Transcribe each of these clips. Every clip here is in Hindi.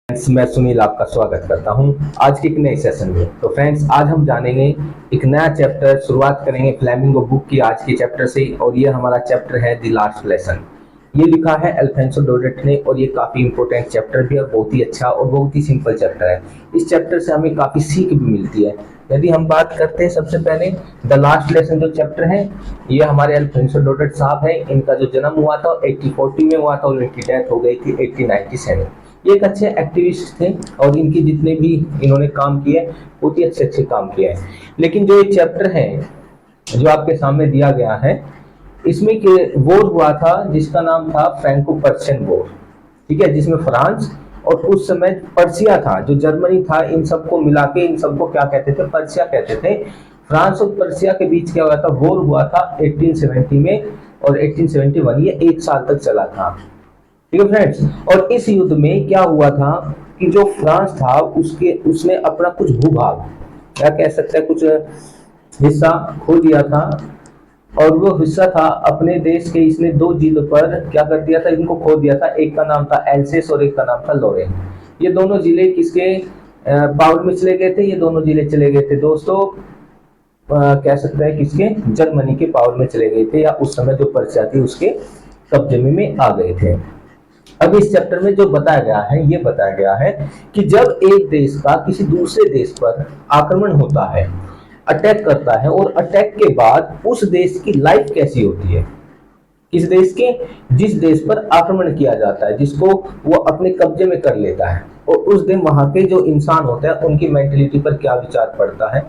फ्रेंड्स, मैं सुनील आपका स्वागत करता हूं आज के एक नए सेशन में। तो फ्रेंड्स, आज हम जानेंगे एक नया चैप्टर, शुरुआत करेंगे फ्लेमिंगो बुक की आज के चैप्टर से। और ये हमारा चैप्टर है द लास्ट लेसन। ये लिखा है अल्फोंसो डोडेट ने और ये काफ़ी इंपॉर्टेंट चैप्टर भी और बहुत ही अच्छा और बहुत ही सिंपल चैप्टर है। इस चैप्टर से हमें काफ़ी सीख भी मिलती है। यदि हम बात करते हैं सबसे पहले द लास्ट लेसन जो चैप्टर है, ये हमारे अल्फोंसो डोडेट साहब है। इनका जो जन्म हुआ था 1840 में हुआ था और इनकी डेथ हो गई थी 1897। ये एक अच्छे एक्टिविस्ट थे और इनकी जितने भी इन्होंने काम किए बहुत ही अच्छे काम किए हैं। लेकिन जो ये चैप्टर है जो आपके सामने दिया गया है, इसमें के वॉर हुआ था जिसका नाम था फ्रैंको पर्शियन वॉर। ठीक है, जिसमें फ्रांस और उस समय पर्सिया था, जो जर्मनी था, इन सबको मिला के इन सबको क्या कहते थे? पर्सिया कहते थे। फ्रांस और पर्सिया के बीच क्या हुआ था? वॉर हुआ था 1870 में और 1871 ये 1 साल तक चला था। ठीक है फ्रेंड्स, और इस युद्ध में क्या हुआ था कि जो फ्रांस था उसने अपना कुछ भूभाग, क्या कह सकते हैं, कुछ हिस्सा खो दिया था। और वो हिस्सा था अपने देश के, इसने 2 जिलों पर क्या कर दिया था? इनको खो दिया था। एक का नाम था एल्सेस और एक का नाम था लोरेन। ये दोनों जिले किसके पावर में चले गए थे? ये दोनों जिले चले गए थे दोस्तों, कह सकते हैं किसके? जर्मनी के पावर में चले गए थे, या उस समय जो पर्सिया थी उसके कब्जे में आ गए थे। अब इस चैप्टर में जो बताया गया है, ये बताया गया है कि जब एक देश का किसी दूसरे देश पर आक्रमण होता है, अटैक करता है, और अटैक के बाद उस देश की लाइफ कैसी होती है, किस देश के? जिस देश पर आक्रमण किया जाता है, जिसको वो अपने कब्जे में कर लेता है, और उस दिन वहां के जो इंसान होते हैं उनकी मेंटेलिटी पर क्या विचार पड़ता है।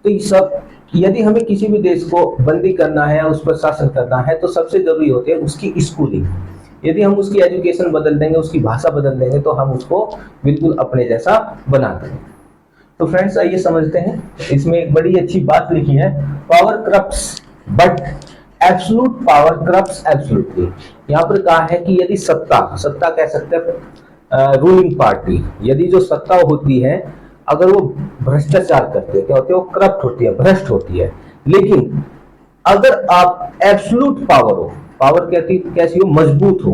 तो ये सब, यदि हमें किसी भी देश को बंदी करना है, उस पर शासन करना है, तो सबसे जरूरी होती है उसकी स्कूलिंग। यदि हम उसकी एजुकेशन बदल देंगे, उसकी भाषा बदल देंगे, तो हम उसको बिल्कुल अपने जैसा बना देंगे। तो फ्रेंड्स, आइए समझते हैं। इसमें एक बड़ी अच्छी बात लिखी है, power corrupts but absolute power corrupts absolutely. यहाँ पर कहा है कि यदि सत्ता कह सकते हैं रूलिंग पार्टी, यदि जो सत्ता होती है अगर वो भ्रष्टाचार करती है, क्या होती है? वो करप्ट होती है, भ्रष्ट होती है। लेकिन अगर आप एब्सोल्यूट पावर हो, पावर कैसी हो? मजबूत हो।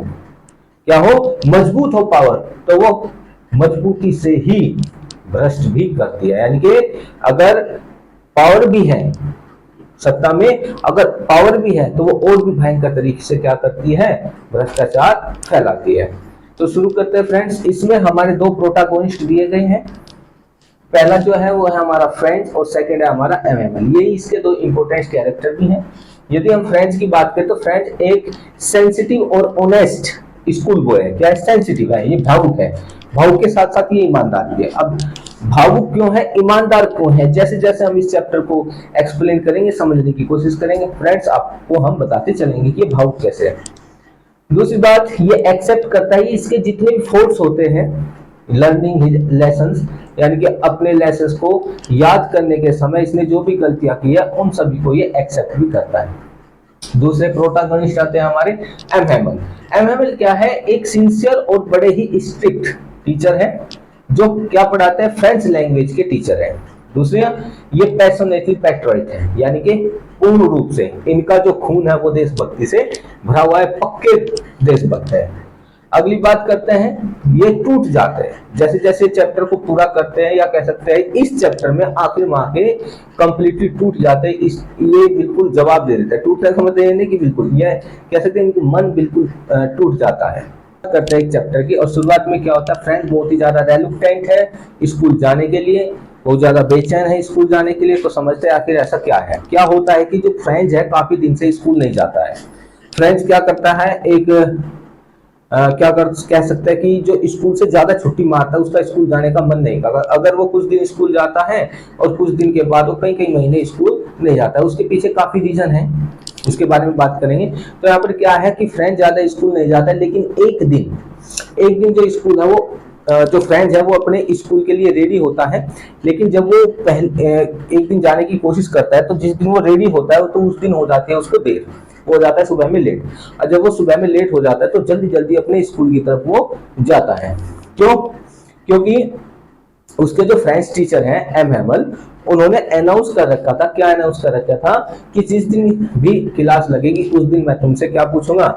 क्या हो? मजबूत हो पावर, तो वो मजबूती से ही भ्रष्ट भी करती है। यानी कि अगर पावर भी है, सत्ता में अगर पावर भी है, तो वो और भी भयंकर तरीके से क्या करती है? भ्रष्टाचार फैलाती है। तो शुरू करते हैं फ्रेंड्स। इसमें हमारे 2 प्रोटागोनिस्ट दिए गए हैं। पहला जो है वो है हमारा फ्रेंच और सेकंड है हमारा एमएमएल। ये इसके 2 इंपॉर्टेंट कैरेक्टर भी हैं। यदि हम फ्रेंच की बात करें तो फ्रेंच एक सेंसिटिव और ऑनेस्ट स्कूल बॉय है। क्या? सेंसिटिव है, ये भावुक है। भावुक के साथ साथ ये ईमानदार भी है। अब भावुक क्यों है, ईमानदार क्यों है, जैसे जैसे हम इस चैप्टर को एक्सप्लेन करेंगे, समझने की कोशिश करेंगे फ्रेंड्स, आपको हम बताते चलेंगे कि ये भावुक कैसे है। दूसरी बात, ये एक्सेप्ट करता है इसके जितने भी फॉल्ट्स होते हैं, लर्निंग हिज लेसन्स, यानी कि अपने लेसन्स को याद करने के समय इसने जो भी गलतियां की है उन सभी को ये एक्सेप्ट भी करता है। दूसरे प्रोटोगोनिस्ट आते हैं हमारे एमएमएल। एमएमएल क्या है? एक सिंसियर और बड़े ही स्ट्रिक्ट टीचर है, जो क्या पढ़ाते हैं? फ्रेंच लैंग्वेज के टीचर है। दूसरे, ये पैशनेटली पैट्रियट है, यानी कि पूर्ण रूप से इनका जो खून है वो देशभक्ति से भरा हुआ है, पक्के देशभक्त है। अगली बात करते हैं, ये टूट जाते हैं जैसे जैसे चैप्टर को पूरा करते हैं, या कह सकते हैं इस चैप्टर में आखिर में आके कंप्लीटली टूट जाते हैं। ये बिल्कुल जवाब दे देते हैं। टूटने का मतलब ये नहीं कि बिल्कुल, ये कह सकते हैं इनका मन बिल्कुल टूट जाता है। करते हैं एक चैप्टर की, और शुरुआत में क्या होता है? फ्रेंड बहुत ही ज्यादा रेलुक्टेंट है स्कूल जाने के लिए, बहुत ज्यादा बेचैन है स्कूल जाने के लिए। तो समझते हैं आखिर ऐसा क्या है। क्या होता है कि जो फ्रेंच है काफी दिन से स्कूल नहीं जाता है। फ्रेंच क्या करता है? एक कह सकते हैं कि जो स्कूल से ज्यादा छुट्टी मारता है उसका स्कूल जाने का मन नहीं करता। अगर वो कुछ दिन स्कूल जाता है और कुछ दिन के बाद वो कई महीने स्कूल नहीं जाता है, उसके पीछे काफी रीजन है, उसके बारे में बात करेंगे। तो यहाँ पर क्या है कि फ्रेंच ज्यादा स्कूल नहीं जाता है, लेकिन एक दिन जो स्कूल है वो जो फ्रेंच है वो अपने स्कूल के लिए रेडी होता है। लेकिन जब वो एक दिन जाने की कोशिश करता है, तो जिस दिन वो रेडी होता है तो उस दिन हो जाती है उसको देर, हो जाता है सुबह में लेट। और जब वो सुबह में लेट हो जाता है तो जल्दी जल्दी अपने स्कूल की तरफ वो जाता है। क्यों? क्योंकि उसके जो फ्रेंच टीचर हैं एमएमएल, उन्होंने अनाउंस कर रखा था। क्या अनाउंस कर रखा था? कि जिस दिन भी क्लास लगेगी उस दिन मैं तुमसे क्या पूछूंगा?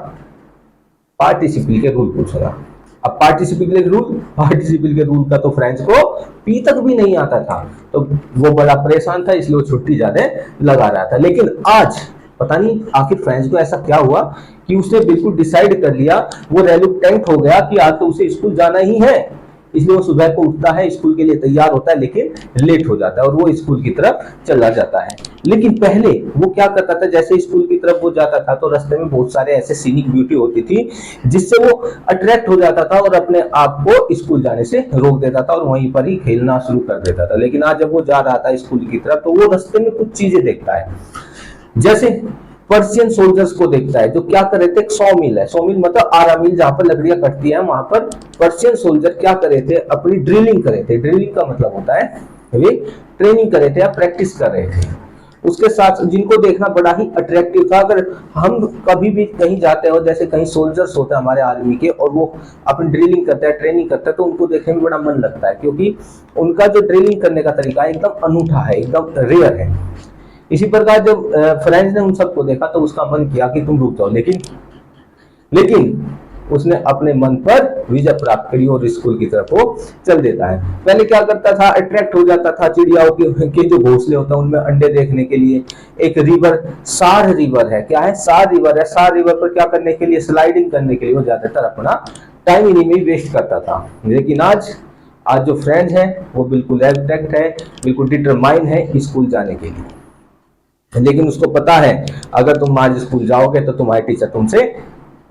पार्टिसिपल के रूल पूछूंगा। अब पार्टिसिपल के रूल का तो फ्रेंड्स को पी तक भी नहीं आता था, तो वो बड़ा परेशान था, इसलिए वो छुट्टी ज्यादा लगा रहा था। लेकिन आज पता नहीं आखिर फ्रेंड्स को ऐसा क्या हुआ कि उसने बिल्कुल डिसाइड कर लिया, वो रेलुक्टेंट हो गया कि आज तो उसे स्कूल जाना ही है। इसलिए वो सुबह को उठता है, स्कूल के लिए तैयार होता है, लेकिन लेट हो जाता है और वो स्कूल की तरफ चला जाता है। लेकिन पहले वो क्या करता था, जैसे स्कूल की तरफ वो जाता था तो रास्ते में बहुत सारे ऐसे सीनिक ब्यूटी होती थी जिससे वो अट्रैक्ट हो जाता था और अपने आप को स्कूल जाने से रोक देता था और वहीं पर ही खेलना शुरू कर देता था। लेकिन आज जब वो जा रहा था स्कूल की तरफ तो वो रास्ते में कुछ चीजें देखता है, जैसे पर्शियन सोल्जर्स को देखता है जो क्या कर रहे थे, एक सॉ मिल है, सॉ मिल मतलब आरा मिल जहां पर लकड़ियां कटती हैं, वहां पर पर्शियन सोल्जर क्या कर रहे थे, अपनी ड्रिलिंग कर रहे थे। ड्रिलिंग का मतलब होता है वे ट्रेनिंग कर रहे थे या प्रैक्टिस कर रहे थे। उसके साथ जिनको देखना बड़ा ही अट्रैक्टिव था। अगर हम कभी भी कहीं जाते हो, जैसे कहीं सोल्जर्स होते हैं हमारे आर्मी के और वो अपनी ड्रिलिंग करते हैं, ट्रेनिंग करते हैं, तो उनको देखने में बड़ा मन लगता है, क्योंकि उनका जो ड्रिलिंग करने का तरीका है एकदम अनूठा है, एकदम रेयर है। इसी प्रकार जब फ्रेंड्स ने उन सबको देखा तो उसका मन किया कि तुम रुक जाओ, लेकिन उसने अपने मन पर विजय प्राप्त करी और स्कूल की तरफ वो चल देता है। पहले क्या करता था, अट्रैक्ट हो जाता था चिड़ियाओं के जो घोंसले होते हैं उनमें अंडे देखने के लिए। एक रिवर, सार रिवर है, क्या है, सार रिवर है, सार रिवर पर क्या करने के लिए, स्लाइडिंग करने के लिए वो ज्यादातर अपना टाइम इन्हीं में वेस्ट करता था। लेकिन आज जो फ्रेंड है वो बिल्कुल एब्स्ट्रैक्ट है, बिल्कुल डिटरमाइन है स्कूल जाने के लिए। लेकिन उसको पता है अगर तुम आज स्कूल जाओगे तो तुम्हारे टीचर तुमसे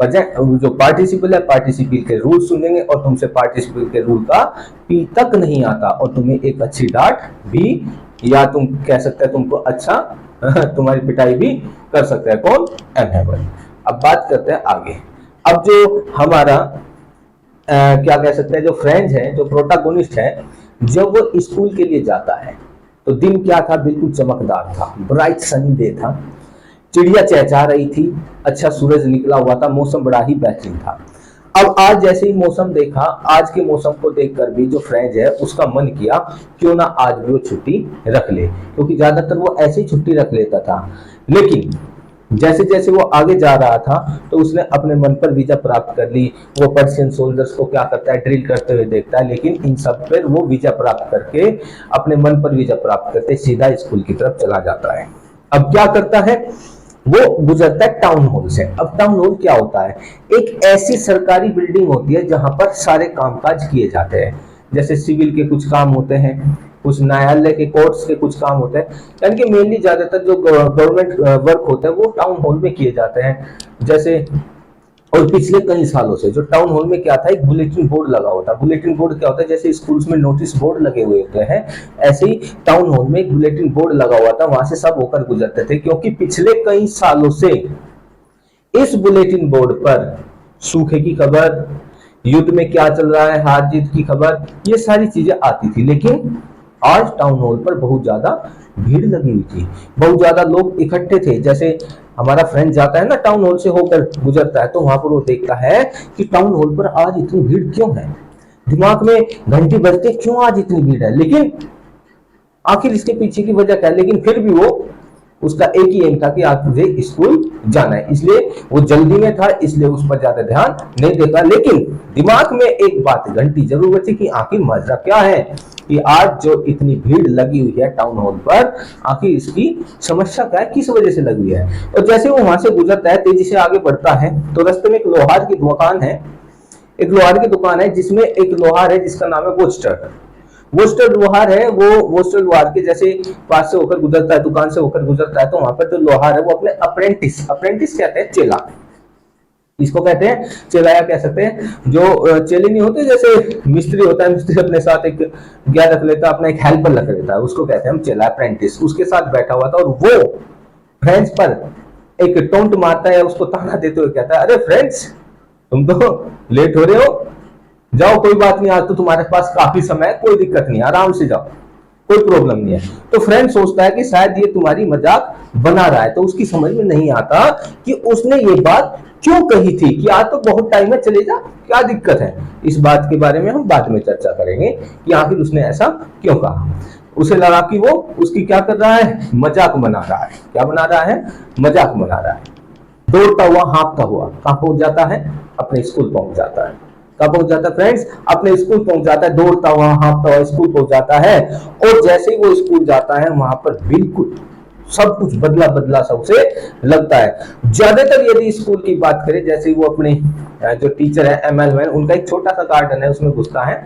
जो पार्टिसिपल है पार्टिसिपल के रूल सुनेंगे और तुमसे पार्टिसिपल के रूल का पी तक नहीं आता और तुम्हें एक अच्छी डांट भी, या तुम कह सकते हैं तुमको अच्छा तुम्हारी पिटाई भी कर सकता है कौन, एम। अब बात करते हैं आगे। अब जो हमारा क्या कह सकते हैं जो फ्रेंड है, जो प्रोटागोनिस्ट है, जब वो स्कूल के लिए जाता है तो दिन क्या था, बिल्कुल चमकदार था, ब्राइट सनी डे था, चिड़िया चहचहा रही थी, अच्छा सूरज निकला हुआ था, मौसम बड़ा ही बेहतरीन था। अब आज जैसे ही मौसम देखा, आज के मौसम को देखकर भी जो फ्रेंड है उसका मन किया क्यों ना आज भी वो छुट्टी रख ले, क्योंकि ज्यादातर वो ऐसी छुट्टी रख लेता था। लेकिन जैसे जैसे वो आगे जा रहा था तो उसने अपने मन पर विजय प्राप्त कर ली। वो पर्शियन सोल्जर्स को क्या करता है, ड्रिल करते हुए देखता है, लेकिन इन सब पर वो विजय प्राप्त करके अपने मन पर विजय प्राप्त करते सीधा स्कूल की तरफ चला जाता है। अब क्या करता है, वो गुजरता है टाउन हॉल से। अब टाउन हॉल क्या होता है, एक ऐसी सरकारी बिल्डिंग होती है जहां पर सारे कामकाज किए जाते हैं, जैसे सिविल के कुछ काम होते हैं, कुछ न्यायालय के कोर्ट्स के कुछ काम होते हैं, यानी कि मेनली ज्यादातर जो गवर्नमेंट वर्क होते हैं वो टाउन हॉल में किए जाते हैं। जैसे और पिछले कई सालों से जो टाउन हॉल में क्या था, एक बुलेटिन बोर्ड लगा होता है। बुलेटिन बोर्ड क्या होता है, जैसे स्कूल्स में नोटिस बोर्ड लगे हुए होते हैं, ऐसे ही टाउन हॉल में एक बुलेटिन बोर्ड लगा हुआ था, वहां से सब होकर गुजरते थे, क्योंकि पिछले कई सालों से इस बुलेटिन बोर्ड पर सूखे की खबर, युद्ध में क्या चल रहा है, हार जीत की खबर, ये सारी चीजें आती थी। लेकिन आज टाउन हॉल पर बहुत ज्यादा भीड़ लगी हुई थी, बहुत ज्यादा लोग इकट्ठे थे। जैसे हमारा फ्रेंड जाता है ना टाउन हॉल से होकर गुजरता है तो वहां पर वो देखता है कि टाउन हॉल पर आज इतनी भीड़ क्यों है, दिमाग में घंटी बजते क्यों आज इतनी भीड़ है, लेकिन आखिर इसके पीछे की वजह क्या है। लेकिन फिर भी वो उसका एक ही एम था कि आज तुझे स्कूल जाना है, इसलिए वो जल्दी में था, इसलिए उस पर ज्यादा ध्यान नहीं देता। लेकिन दिमाग में एक बात घंटी जरूर बची कि आखिर मजा क्या है कि आज जो इतनी भीड़ लगी हुई है टाउन हॉल पर, आखिर इसकी समस्या क्या है, किस वजह से लगी है। और जैसे वो वहां से गुजरता है, तेजी से आगे बढ़ता है, तो रास्ते में एक लोहार की दुकान है, एक लोहार की दुकान है जिसमें एक लोहार है जिसका नाम है वोस्टर। वोस्टर लोहार है, वो वोस्टर लोहार के जैसे पास से होकर गुजरता है, दुकान से होकर गुजरता है, तो वहां पर जो लोहार है वो अपने अप्रेंटिस कहते हैं चेला, इसको कहते हैं चेला या कह सकते हैं जो चेले नहीं होते, जैसे मिस्त्री होता है, मिस्त्री अपने साथ एक क्या रख लेता है, अपना एक हेल्पर रख लेता है, उसको कहते हैं हम चेला, अप्रेंटिस। उसके साथ बैठा हुआ था और वो फ्रेंड्स पर एक टोंट मारता है, उसको ताना देते हुए कहता है, अरे फ्रेंड्स तुम तो लेट हो रहे हो, जाओ कोई बात नहीं, आज तो तुम्हारे पास काफी समय है, कोई दिक्कत नहीं, आराम से जाओ, कोई प्रॉब्लम नहीं है। तो फ्रेंड सोचता है कि शायद ये तुम्हारी मजाक बना रहा है, तो उसकी समझ में नहीं आता कि उसने ये बात क्यों कही थी कि आज तो बहुत टाइम है, चले जा, क्या दिक्कत है। इस बात के बारे में हम बाद में चर्चा करेंगे कि आखिर उसने ऐसा क्यों कहा। उसे लगा कि वो उसकी क्या कर रहा है, मजाक बना रहा है। क्या बना रहा है, मजाक बना रहा है। दौड़ता हुआ हाँफता हुआ कहां पहुंच जाता है, अपने स्कूल पहुंच जाता है। कब पहुंच जाता है फ्रेंड्स? अपने स्कूल पहुंच जाता है, दौड़ता हुआ हाँफता हुआ स्कूल पहुंच जाता है। और जैसे ही वो स्कूल जाता है वहां पर बिल्कुल सब कुछ बदला बदला सा उसे लगता है। ज्यादातर यदि स्कूल की बात करें, जैसे वो अपने जो टीचर है ML मैन, उनका एक छोटा सा गार्डन है, उसमें घुसता है,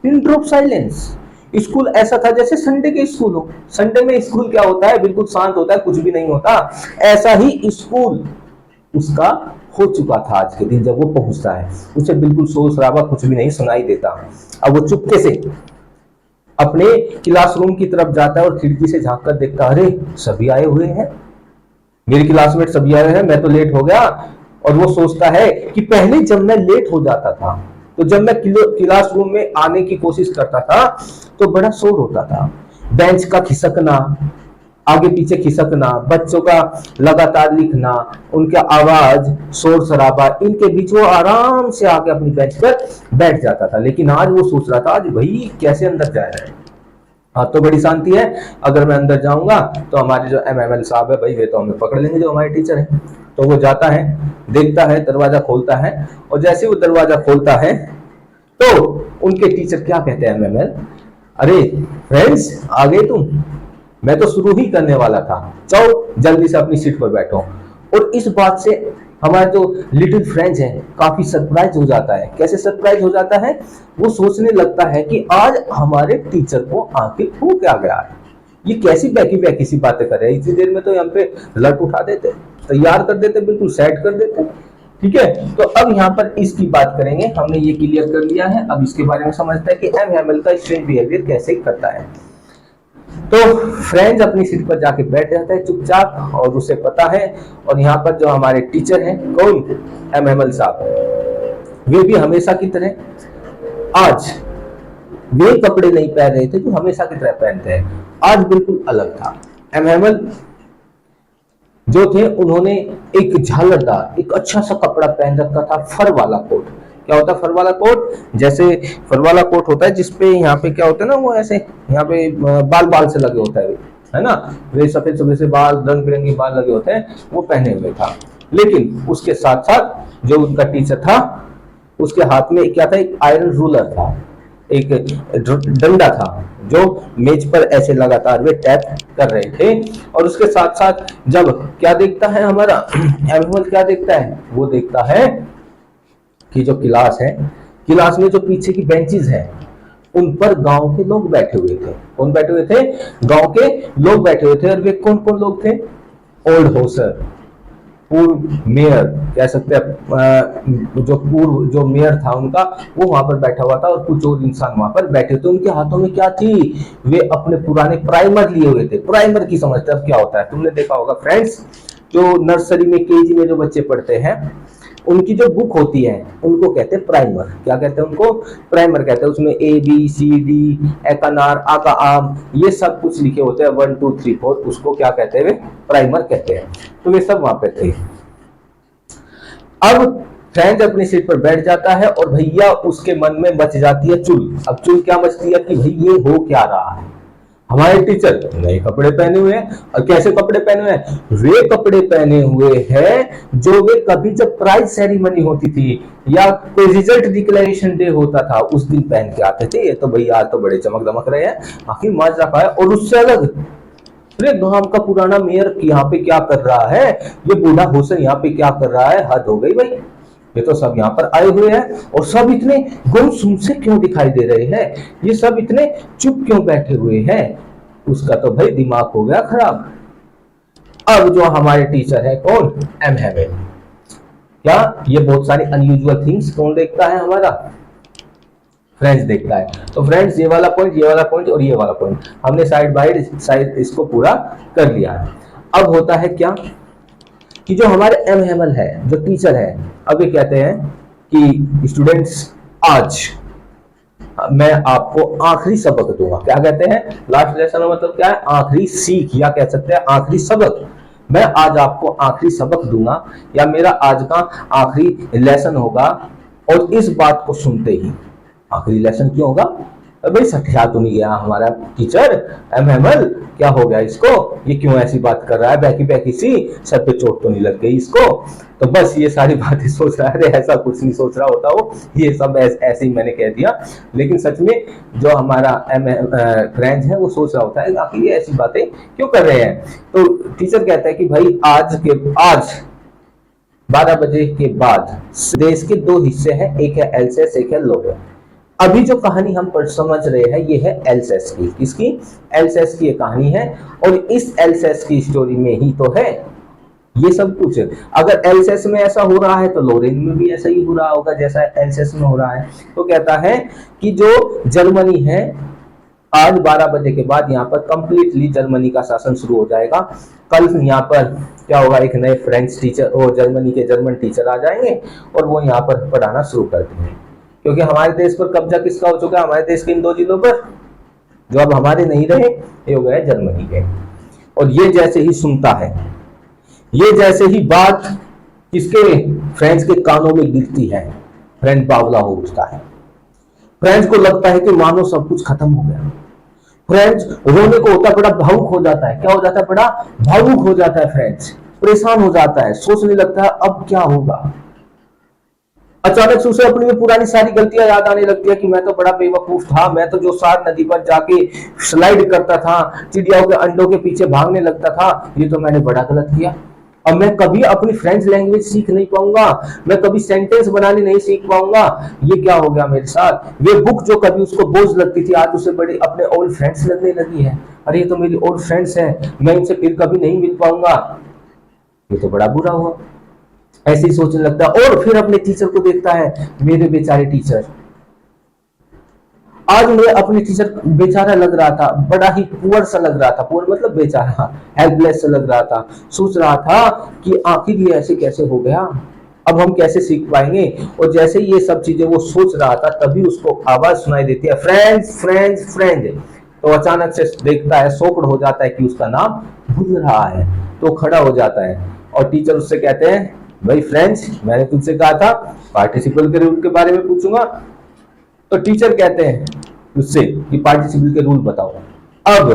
पिन ड्रॉप साइलेंस। स्कूल ऐसा था जैसे संडे के स्कूल हो। संडे में स्कूल क्या होता है? बिल्कुल शांत होता है, कुछ भी नहीं होता। ऐसा ही स्कूल उसका हो चुका था आज के दिन जब वो पहुंचता है। उसे बिल्कुल शोर शराबा कुछ भी नहीं सुनाई देता। अब वो चुपके से अपने क्लासरूम की तरफ जाता है और खिड़की से झांक कर देखता, अरे सभी आए हुए हैं, मेरे क्लासमेट सभी आए हैं, मैं तो लेट हो गया। और वो सोचता है कि पहले जब मैं लेट हो जाता था, तो जब मैं क्लासरूम में आने की कोशिश करता था तो बड़ा शोर होता था, बेंच का खिसकना, आगे पीछे खिसकना, बच्चों का लगातार लिखना, उनका आवाज, शोर शराबा, इनके बीच वो आराम से आके अपनी बेंच पर बैठ जाता था। लेकिन आज वो सोच रहा था, आज भाई कैसे अंदर जा रहा है? हाँ, तो बड़ी शांति है, अगर मैं अंदर जाऊंगा तो हमारे जो ML साहब है भाई, वे तो हमें पकड़ लेंगे, जो हमारे टीचर है। तो वो जाता है, देखता है, दरवाजा खोलता है, और जैसे वो दरवाजा खोलता है तो उनके टीचर क्या कहते हैं ML, अरे फ्रेंड्स आ गए तुम, मैं तो शुरू ही करने वाला था, जाओ जल्दी से अपनी सीट पर बैठो। और इस बात से हमारा जो लिटिल फ्रेंच है काफी सरप्राइज हो जाता है। कैसे सरप्राइज हो जाता है? वो सोचने लगता है कि आज हमारे टीचर को आखिर हो क्या गया है, ये कैसी बैकी बैकी सी बातें कर रहे हैं। इतनी देर में तो यहाँ पे लट उठा देते, तैयार कर देते, बिल्कुल सेट कर देते। ठीक है, तो अब यहाँ पर इसकी बात करेंगे। हमने ये क्लियर कर लिया है, अब इसके बारे में समझते हैं कि ML का स्ट्रेंज बिहेवियर कैसे करता है। तो फ्रेंड्स अपनी सीट पर जाके बैठ जाता है चुपचाप, और उसे पता है। और यहाँ पर जो हमारे टीचर हैं, कौन? ML साहब, वे भी हमेशा की तरह आज वे कपड़े नहीं पहन रहे थे जो हमेशा की तरह पहनते हैं। आज बिल्कुल अलग था। ML जो थे उन्होंने एक झालरदार, एक अच्छा सा कपड़ा पहन रखा था, फर वाला कोट। क्या होता है फर वाला कोट? जैसे फर वाला कोट होता है जिसपे यहाँ पे क्या होता है ना, वो ऐसे यहाँ पे बाल बाल से लगे होता है ना, वे सफेद सफेद से बाल, रंग बिरंगे बाल लगे होते हैं, वो पहने हुए था। लेकिन उसके साथ साथ जो उनका टीचर था, उसके हाथ में क्या था? एक आयरन रूलर था, एक डंडा था, जो मेज पर ऐसे लगातार वे टैप कर रहे थे। और उसके साथ साथ जब क्या देखता है हमारा ML, क्या देखता है? वो देखता है कि जो क्लास है, क्लास में जो पीछे की बेंचेस हैं, उन पर गांव के लोग बैठे हुए थे। कौन बैठे हुए थे? गांव के लोग बैठे हुए थे। और वे कौन कौन लोग थे? ओल्ड होसर, पूर्व मेयर कह सकते हैं, जो पूर्व जो मेयर था उनका, वो वहां पर बैठा हुआ था, और कुछ और इंसान वहां पर बैठे थे। उनके हाथों में क्या थी? वे अपने पुराने प्राइमर लिए हुए थे। प्राइमर की समझते अब क्या होता है? तुमने देखा होगा फ्रेंड्स, जो नर्सरी में, KG में जो बच्चे पढ़ते हैं, उनकी जो बुक होती है उनको कहते हैं प्राइमर। क्या कहते हैं उनको? प्राइमर कहते हैं। उसमें ABCD, ए का अनार, आ का आम, ये सब कुछ लिखे होते हैं, 1 2 3 4, उसको क्या कहते हैं? वे प्राइमर कहते हैं। तो वे सब वहां पे थे। अब फ्रेंड अपनी सीट पर बैठ जाता है, और भैया उसके मन में मच जाती है चुल। अब चुल क्या मचती है कि भाई ये हो क्या रहा है? हमारे टीचर नए कपड़े पहने हुए हैं। और कैसे कपड़े पहने हुए हैं? वे कपड़े पहने हुए हैं जो वे कभी जब प्राइज सेरेमनी होती थी या कोई रिजल्ट डिक्लेरेशन डे होता था उस दिन पहन के आते थे। ये तो भैया आज तो बड़े चमक दमक रहे हैं, आखिर माज रखा है। और उससे अलग, अरे गांव का पुराना मेयर यहाँ पे क्या कर रहा है? ये बूढ़ा हुसैन यहाँ पे क्या कर रहा है? हद हो गई भाई, ये तो सब यहाँ पर आए हुए हैं, और सब इतने गुमसुम से क्यों दिखाई दे रहे हैं? ये सब इतने चुप क्यों बैठे हुए हैं? उसका तो भाई दिमाग हो गया खराब। अब जो हमारे टीचर है कौन? ML। क्या ये बहुत सारी अनयूजुअल थिंग्स कौन देखता है? हमारा फ्रेंड्स देखता है। तो फ्रेंड्स ये वाला पॉइंट, ये वाला पॉइंट और ये वाला पॉइंट हमने साइड बाय साइड इसको पूरा कर लिया है। अब होता है क्या कि जो हमारे ML है, जो टीचर है, अब ये कहते हैं कि स्टूडेंट्स आज मैं आपको आखिरी सबक दूंगा। क्या कहते हैं? लास्ट लेसन मतलब क्या है? आखिरी सीख, या कह सकते हैं आखिरी सबक। मैं आज आपको आखिरी सबक दूंगा, या मेरा आज का आखिरी लेसन होगा। और इस बात को सुनते ही, आखिरी लेसन क्यों होगा? भाई सठिया तो नहीं गया हमारा टीचर एम हेमल, क्या हो गया इसको, ये क्यों ऐसी बात कर रहा है, बैकी बैकी सी, सर पे चोट तो नहीं लग गई इसको। तो बस ये सारी बातें सोच रहा है, ऐसा कुछ नहीं सोच रहा होता वो, ये सब ऐसे ही मैंने कह दिया, लेकिन सच में जो हमारा फ्रेंड है वो सोच रहा होता है आखिर ये ऐसी बातें क्यों कर रहे हैं। तो टीचर कहता है कि भाई आज 12 बजे के बाद देश के दो हिस्से हैं, एक है एल्सेस एक है लोरे। अभी जो कहानी हम पर समझ रहे हैं ये है एल्सेस की, इसकी एल्सेस की कहानी है, और इस एल्सेस की स्टोरी में ही तो है ये सब कुछ। अगर एल्सेस में ऐसा हो रहा है तो लोरेन में भी ऐसा ही हो रहा होगा जैसा एल्सेस में हो रहा है। तो कहता है कि जो जर्मनी है आज 12 बजे के बाद यहाँ पर कंप्लीटली जर्मनी का शासन शुरू हो जाएगा। कल यहाँ पर क्या होगा, एक नए फ्रेंच टीचर और जर्मनी के जर्मन टीचर आ जाएंगे और वो यहाँ पर पढ़ाना शुरू कर देंगे, क्योंकि हमारे देश पर कब्जा किसका हो चुका है, हमारे देश के इन दो जिलों पर जो अब हमारे नहीं रहे, ये हो गए जर्मनी के। और ये जैसे ही सुनता है, ये जैसे ही बात किसके, फ्रेंच के कानों में गिरती है, फ्रेंच बावला हो उठता है। फ्रेंच को लगता है कि मानो सब कुछ खत्म हो गया। फ्रेंच रोने को होता है, बड़ा भावुक हो जाता है। क्या हो जाता है, बड़ा भावुक हो जाता है। फ्रेंच परेशान हो जाता है, सोचने लगता है अब क्या होगा। अचानक से उसे अपनी पुरानी सारी गलतियां याद आने लगती है कि मैं तो बड़ा बेवकूफ था, मैं तो जो सार नदी पर जाके स्लाइड करता था, चिड़ियाओं के अंडों के पीछे भागने लगता था, ये तो मैंने बड़ा गलत किया। अब मैं कभी अपनी फ्रेंच लैंग्वेज सीख नहीं पाऊंगा, मैं कभी सेंटेंस बनाने नहीं सीख पाऊंगा, ये क्या हो गया मेरे साथ। ये बुक जो कभी उसको बोझ लगती थी आज उसे बड़े अपने ओल्ड फ्रेंड्स लगने लगी है। अरे ये तो मेरी ओल्ड फ्रेंड्स है, मैं इनसे फिर कभी नहीं मिल पाऊंगा, ये तो बड़ा बुरा हुआ। ऐसे ही सोचने लगता है और फिर अपने टीचर को देखता है, मेरे बेचारे टीचर। आज मुझे अपने टीचर बेचारा लग रहा था, बड़ा ही पुअर सा लग रहा था, पुअर मतलब बेचारा, हेल्पलेस सा लग रहा था। सोच रहा था कि आखिर ये ऐसे कैसे हो गया, अब हम कैसे सीख पाएंगे। और जैसे ये सब चीजें वो सोच रहा था तभी उसको आवाज सुनाई देती है, फ्रेंड्स फ्रेंड्स फ्रेंड। तो अचानक से देखता है, शॉक्ड हो जाता है कि उसका नाम भूल रहा है। तो खड़ा हो जाता है और टीचर उससे कहते हैं, भाई फ्रेंड्स मैंने तुमसे कहा था पार्टिसिपल के रूल के बारे में पूछूंगा। तो टीचर कहते हैं उससे कि पार्टिसिपल के रूल बताओ। अब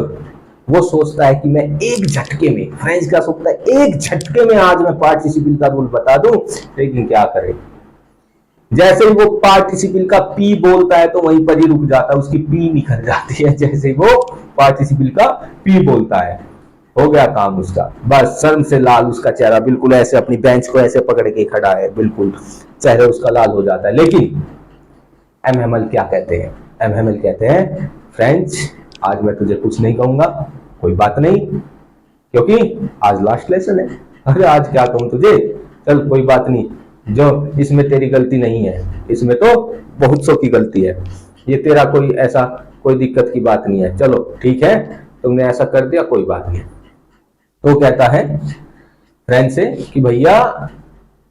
वो सोचता है कि मैं एक झटके में, फ्रेंच का सोचता है एक झटके में आज मैं पार्टिसिपल का रूल बता दूं, लेकिन क्या करे, जैसे ही वो पार्टिसिपल का पी बोलता है तो वहीं पर ही रुक जाता है, उसकी पी निकल जाती है जैसे ही वो पार्टिसिपल का पी बोलता है। हो गया काम उसका, बस शर्म से लाल उसका चेहरा, बिल्कुल ऐसे अपनी बेंच को ऐसे पकड़ के खड़ा है, बिल्कुल चेहरा उसका लाल हो जाता है। लेकिन एम हेमल क्या कहते हैं, एम हेमल कहते हैं, फ्रेंच आज मैं तुझे कुछ नहीं कहूंगा, कोई बात नहीं, क्योंकि आज लास्ट लेसन है। अरे आज क्या कहूं तुझे, चल कोई बात नहीं, जो इसमें तेरी गलती नहीं है, इसमें तो बहुत सौ की गलती है, ये तेरा कोई ऐसा कोई दिक्कत की बात नहीं है, चलो ठीक है तुमने ऐसा कर दिया, कोई बात नहीं। तो कहता है फ्रेंच से कि भैया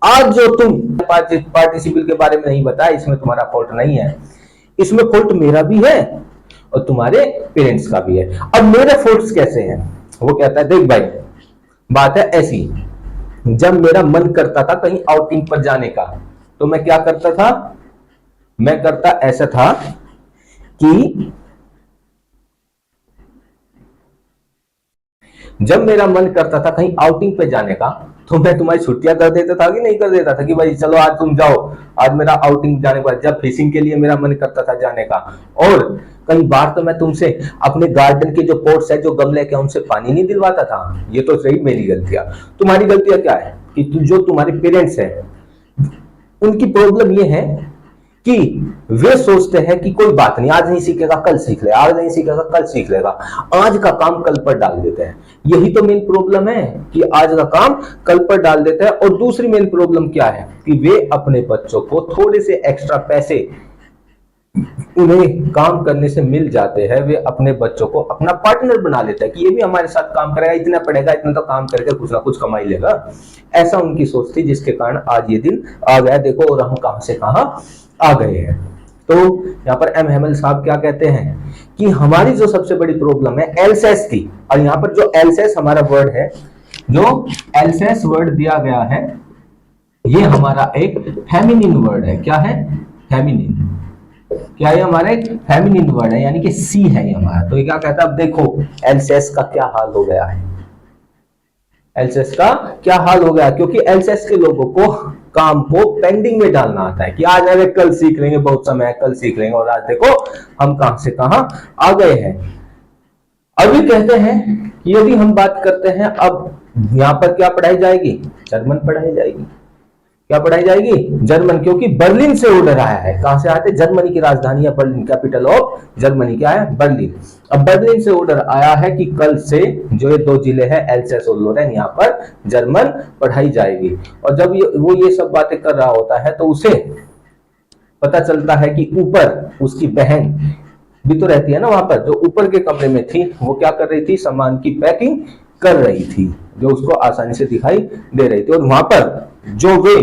आज जो तुम पार्टिसिपल के बारे में नहीं बताया, इसमें तुम्हारा फॉल्ट नहीं है, इसमें फॉल्ट मेरा भी है और तुम्हारे पेरेंट्स का भी है। अब मेरे फॉल्ट्स कैसे हैं, वो कहता है देख भाई बात है ऐसी, जब मेरा मन करता था कहीं आउटिंग पर जाने का तो मैं क्या करता था, मैं करता ऐसा था कि जब मेरा मन करता था कहीं आउटिंग पे जाने का तो मैं तुम्हारी छुट्टियां कर देता था कि नहीं कर देता था कि भाई चलो आज तुम जाओ, आज मेरा आउटिंग जाने का, जब फिशिंग के लिए मेरा मन करता था जाने का। और कई बार तो मैं तुमसे अपने गार्डन के जो पॉट्स है, जो गमले के, उनसे पानी नहीं दिलवाता था। ये तो सही मेरी गलतियां। तुम्हारी गलतियां क्या है कि जो तुम्हारे पेरेंट्स है उनकी प्रॉब्लम ये है कि वे सोचते हैं कि कोई बात नहीं, आज नहीं सीखेगा कल सीख लेगा, आज नहीं सीखेगा कल सीख लेगा, आज का काम कल पर डाल देते हैं। यही तो मेन प्रॉब्लम है कि आज का काम कल पर डाल देते हैं। और दूसरी मेन प्रॉब्लम क्या है कि वे अपने बच्चों को थोड़े से एक्स्ट्रा पैसे उन्हें काम करने से मिल जाते हैं, वे अपने बच्चों को अपना पार्टनर बना लेते हैं कि ये भी हमारे साथ काम करेगा, इतना पढ़ेगा, इतना तो काम करके कुछ ना कुछ कमाई लेगा। ऐसा उनकी सोच थी, जिसके कारण आज ये दिन आ गया देखो, और हम कहां से कहां आ गए हैं। तो यहाँ पर एम हेमल साहब क्या कहते हैं कि हमारी जो सबसे बड़ी प्रॉब्लम है एल्सेस की, और यहाँ पर जो एल्सेस हमारा वर्ड है, जो एल्सेस वर्ड दिया गया है, ये हमारा एक फेमिनिन वर्ड है। क्या है, फेमिनिन। क्या है हमारे फेमिनिन वर्ड है, यानी कि सी है ये हमारा। तो ये क्या कहता है, अब देखो एल्सेस का क्या हाल हो गया है, एल्सेस का क्या हाल हो गया, क्योंकि एल्सेस के लोगों को काम को पेंडिंग में डालना आता है कि आज अरे कल सीख लेंगे, बहुत समय है कल सीख लेंगे, और आज देखो हम कहां से कहां आ गए हैं। अभी कहते हैं कि यदि हम बात करते हैं, अब यहां पर क्या पढ़ाई जाएगी, जर्मन पढ़ाई जाएगी। क्या पढ़ाई जाएगी, जर्मन, क्योंकि बर्लिन से ऑर्डर आया है। कहां से आते, जर्मनी की राजधानी है बर्लिन, कैपिटल ऑफ जर्मनी क्या है, बर्लिन। अब बर्लिन से ऑर्डर आया है कि कल से जो ये दो जिले हैं एल्सेस और लोरेन, यहाँ पर जर्मन पढ़ाई जाएगी। और जब वो ये सब बातें कर रहा होता है तो उसे पता चलता है कि ऊपर उसकी बहन भी तो रहती है ना वहां पर, जो ऊपर के कमरे में थी, वो क्या कर रही थी, सामान की पैकिंग कर रही थी, जो उसको आसानी से दिखाई दे रही थी। और वहां पर जो वे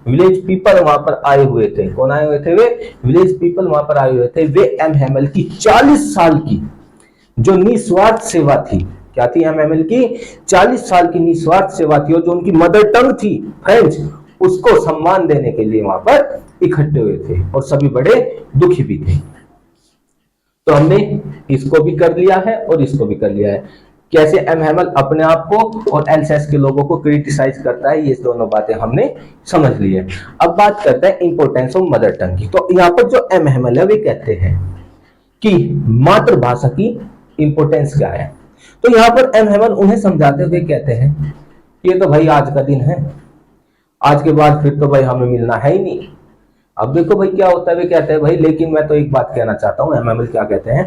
विलेज पीपल वहां पर आए हुए थे, कौन आए हुए थे, वे विलेज पीपल वहां पर आए हुए थे, वे एम हैमल की 40 साल की जो निस्वार्थ सेवा थी, क्या थी एम हैमल की 40 साल की निस्वार्थ सेवा थी, और जो उनकी मदर टंग थी फ्रेंच, उसको सम्मान देने के लिए वहां पर इकट्ठे हुए थे, और सभी बड़े दुखी भी थे। तो हमने इसको भी कर लिया है और इसको भी कर लिया है। कैसे एम हैमल अपने आप को और एल्सेस के लोगों को क्रिटिसाइज करता है, ये दोनों बातें हमने समझ ली है। अब बात करते हैं इंपोर्टेंस ऑफ मदर टंग की। तो यहाँ पर जो एम हैमल है वे कहते हैं कि मातृभाषा की इंपोर्टेंस क्या है। तो यहाँ पर एम हैमल उन्हें समझाते हुए कहते हैं ये तो भाई आज का दिन है, आज के बाद फिर तो भाई हमें मिलना है ही नहीं। अब देखो भाई क्या होता है, वे कहते हैं भाई, लेकिन मैं तो एक बात कहना चाहता हूं, एमएमएल क्या कहते हैं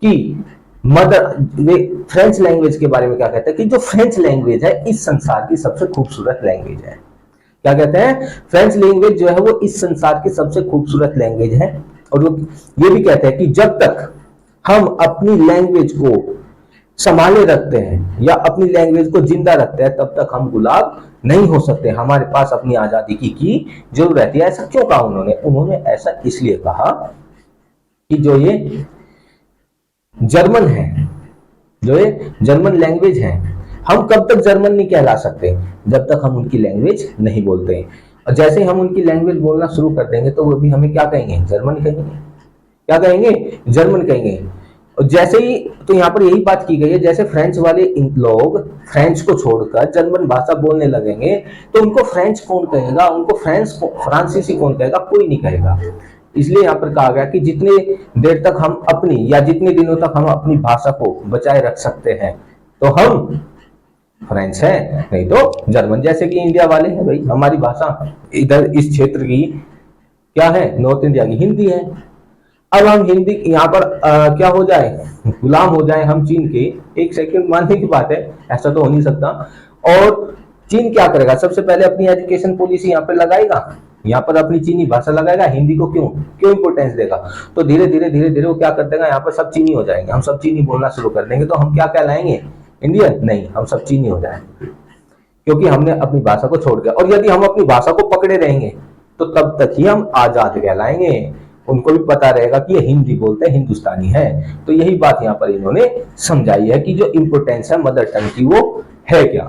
कि मदर, वे फ्रेंच लैंग्वेज के बारे में क्या कहते हैं कि जो फ्रेंच लैंग्वेज है इस संसार की सबसे खूबसूरत लैंग्वेज है। क्या कहते हैं, फ्रेंच लैंग्वेज जो है वो इस संसार की सबसे खूबसूरत लैंग्वेज है। और वो ये भी कहते हैं कि जब तक हम अपनी लैंग्वेज को संभाले रखते हैं या अपनी लैंग्वेज को जिंदा रखते हैं, तब तक हम गुलाम नहीं हो सकते, हमारे पास अपनी आजादी की जरूरत रहती है। ऐसा क्यों कहा उन्होंने ऐसा इसलिए कहा कि जो ये जर्मन है, जो ये जर्मन लैंग्वेज है, हम कब तक जर्मन नहीं कहला सकते, जब तक हम उनकी लैंग्वेज नहीं बोलते। और जैसे ही हम उनकी लैंग्वेज बोलना शुरू कर देंगे तो वो भी हमें क्या कहेंगे, जर्मन कहेंगे। क्या कहेंगे, जर्मन कहेंगे। और जैसे ही, तो यहाँ पर यही बात की गई है, जैसे फ्रेंच वाले लोग फ्रेंच को छोड़कर जर्मन भाषा बोलने लगेंगे तो उनको फ्रेंच कौन कहेगा, उनको फ्रांसीसी कौन कहेगा, कोई नहीं कहेगा। इसलिए यहाँ पर कहा गया कि जितने देर तक हम अपनी या जितने दिनों तक हम अपनी भाषा को बचाए रख सकते हैं तो हम फ्रेंच है, नहीं तो जर्मन। जैसे कि इंडिया वाले हैं भाई, हमारी भाषा इधर इस क्षेत्र की क्या है, नॉर्थ इंडिया की हिंदी है। अब हम हिंदी यहाँ पर क्या हो जाए, गुलाम हो जाए हम चीन के, एक सेकंड मानने की बात है, ऐसा तो हो नहीं सकता। और चीन क्या करेगा, सबसे पहले अपनी एजुकेशन पॉलिसी यहाँ पर लगाएगा, यहाँ पर अपनी चीनी भाषा लगाएगा, हिंदी को क्यों क्यों इंपोर्टेंस देगा। तो धीरे धीरे वो क्या कर देगा, यहाँ पर सब चीनी हो जाएंगे, हम सब चीनी बोलना शुरू कर देंगे, तो हम क्या कहलाएंगे, इंडियन नहीं, हम सब चीनी हो जाएंगे, क्योंकि हमने अपनी भाषा को छोड़ दिया। और यदि हम अपनी भाषा को पकड़े रहेंगे तो तब तक ही हम आजाद कहलाएंगे। उनको भी पता रहेगा कि ये हिंदी बोलते हैं, हिंदुस्तानी है। तो यही बात यहाँ पर इन्होंने समझाई है कि जो इंपोर्टेंस है मदर टंग की वो है क्या।